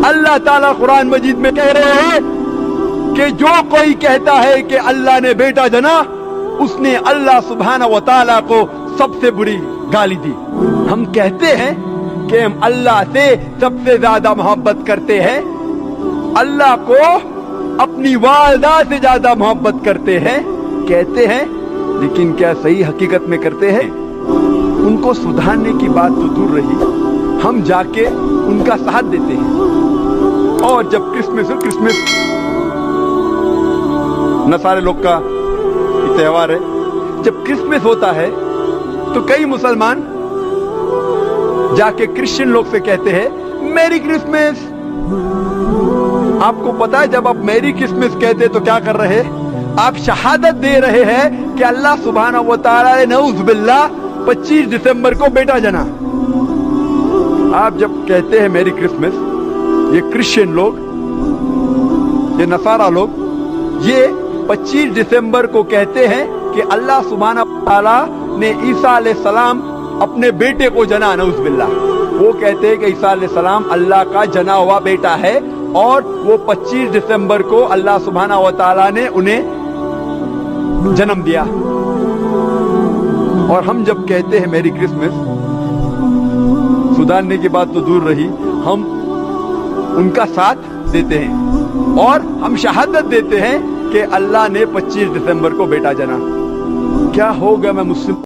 اللہ تعالیٰ قرآن مجید میں کہہ رہے ہیں کہ جو کوئی کہتا ہے کہ اللہ نے بیٹا جنا، اس نے اللہ سبحانہ و تعالیٰ کو سب سے بری گالی دی۔ ہم کہتے ہیں کہ ہم اللہ سے سب سے زیادہ محبت کرتے ہیں، اللہ کو اپنی والدہ سے زیادہ محبت کرتے ہیں، کہتے ہیں، لیکن کیا صحیح حقیقت میں کرتے ہیں؟ ان کو سدھارنے کی بات تو دور رہی، ہم جا کے ان کا ساتھ دیتے ہیں۔ اور جب کرسمس نصارے لوگ کا تہوار ہے، جب کرسمس ہوتا ہے تو کئی مسلمان جا کے کرسچن لوگ سے کہتے ہیں میری کرسمس۔ آپ کو پتا ہے جب آپ میری کرسمس کہتے تو کیا کر رہے؟ آپ شہادت دے رہے ہیں کہ اللہ سبحانہ و تعالی نے نعوذ باللہ 25 دسمبر کو بیٹا جنا۔ آپ جب کہتے ہیں میری کرسمس، یہ کرسچن لوگ، یہ نصارہ لوگ، یہ 25 دسمبر کو کہتے ہیں کہ اللہ سبحانہ و تعالی نے عیسیٰ علیہ السلام اپنے بیٹے کو جنا، نعوذ باللہ۔ وہ کہتے ہیں کہ عیسیٰ علیہ السلام اللہ کا جنا ہوا بیٹا ہے، اور وہ 25 دسمبر کو اللہ سبحانہ و تعالی نے انہیں جنم دیا۔ اور ہم جب کہتے ہیں میری کرسمس، سدھارنے کی بات تو دور رہی، ہم ان کا ساتھ دیتے ہیں اور ہم شہادت دیتے ہیں کہ اللہ نے 25 دسمبر کو بیٹا جنا۔ کیا ہوگا میں مسلم